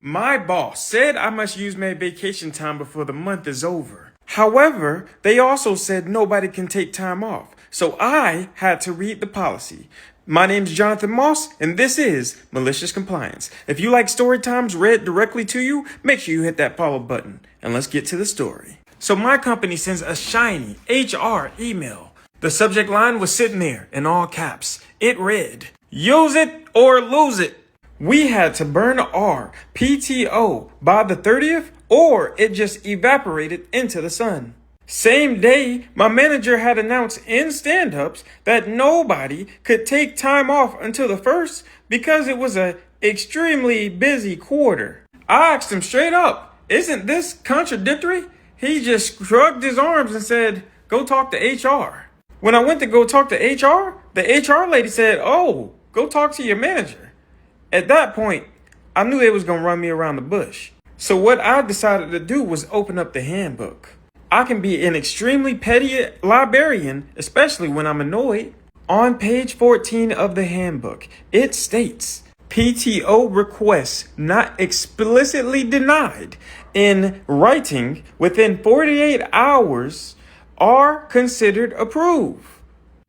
My boss said I must use my vacation time before the month is over. However, they also said nobody can take time off, so I had to read the policy. My name's Jonathan Moss, and this is Malicious Compliance. If you like story times read directly to you, make sure you hit that follow button, and let's get to the story. So my company sends a shiny HR email. The subject line was sitting there in all caps. It read, "Use it or lose it." We had to burn our PTO by the 30th, or it just evaporated into the sun. Same day, my manager had announced in stand-ups that nobody could take time off until the 1st because it was a extremely busy quarter. I asked him straight up, "Isn't this contradictory?" He just shrugged his arms and said, "Go talk to HR." When I went to go talk to HR, the HR lady said, "Oh, go talk to your manager." At that point, I knew they was going to run me around the bush. So what I decided to do was open up the handbook. I can be an extremely petty librarian, especially when I'm annoyed. On page 14 of the handbook, it states, PTO requests not explicitly denied in writing within 48 hours are considered approved.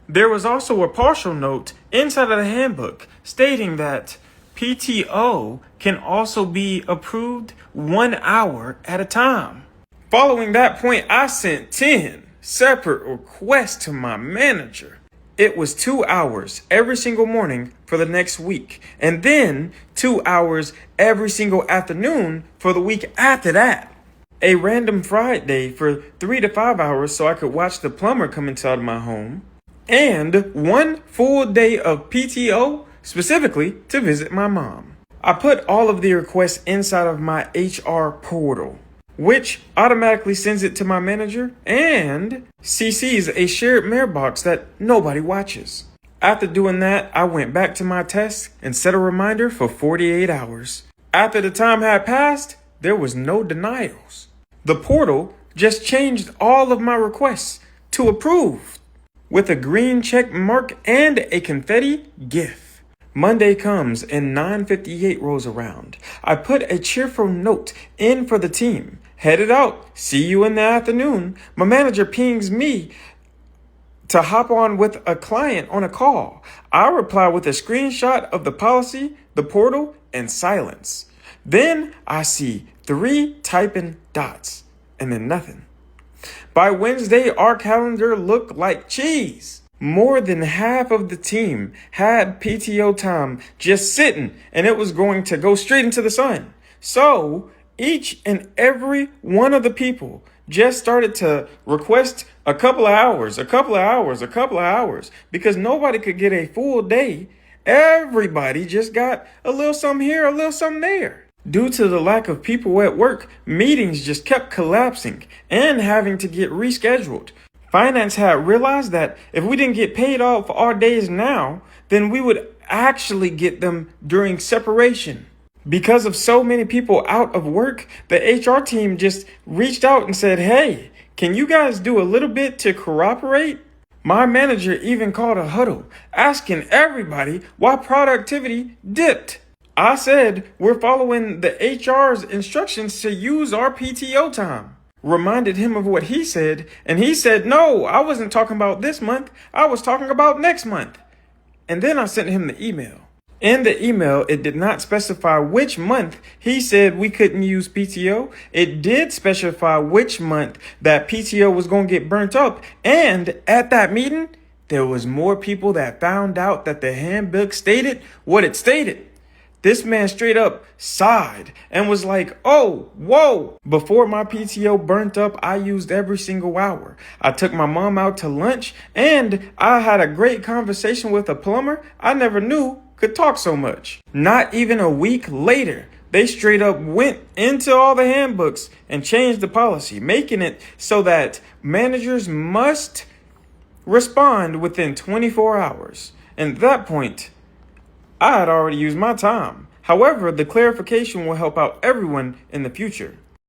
There was also a partial note inside of the handbook stating that PTO can also be approved 1 hour at a time. Following that point, I sent 10 separate requests to my manager. It was 2 hours every single morning for the next week, and then 2 hours every single afternoon for the week after that. A random Friday for 3 to 5 hours so I could watch the plumber come inside my home, and 1 full day of PTO specifically to visit my mom. I put all of the requests inside of my HR portal, which automatically sends it to my manager and CCs a shared mailbox that nobody watches. After doing that, I went back to my desk and set a reminder for 48 hours. After the time had passed, there was no denials. The portal just changed all of my requests to approved with a green check mark and a confetti GIF. Monday comes and 9:58 rolls around. I put a cheerful note in for the team. Headed out. See you in the afternoon. My manager pings me to hop on with a client on a call. I reply with a screenshot of the policy, the portal, and silence. Then I see 3 typing dots and then nothing. By Wednesday, our calendar looked like cheese. More than half of the team had PTO time just sitting, and it was going to go straight into the sun. So each and every one of the people just started to request a couple of hours, because nobody could get a full day. Everybody just got a little something here, a little something there. Due to the lack of people at work, meetings just kept collapsing and having to get rescheduled. Finance had realized that if we didn't get paid off our days now, then we would actually get them during separation. Because of so many people out of work, the HR team just reached out and said, "Hey, can you guys do a little bit to cooperate?" My manager even called a huddle, asking everybody why productivity dipped. I said, "We're following the HR's instructions to use our PTO time." Reminded him of what he said, and he said, "No, I wasn't talking about this month. I was talking about next month." And then I sent him the email. In the email, it did not specify which month he said we couldn't use PTO. It did specify which month that PTO was going to get burnt up. And at that meeting, there was more people that found out that the handbook stated what it stated. This man straight up sighed and was like, "Oh, whoa." Before my PTO burnt up, I used every single hour. I took my mom out to lunch, and I had a great conversation with a plumber I never knew could talk so much. Not even a week later, they straight up went into all the handbooks and changed the policy, making it so that managers must respond within 24 hours. And at that point, I had already used my time. However, the clarification will help out everyone in the future.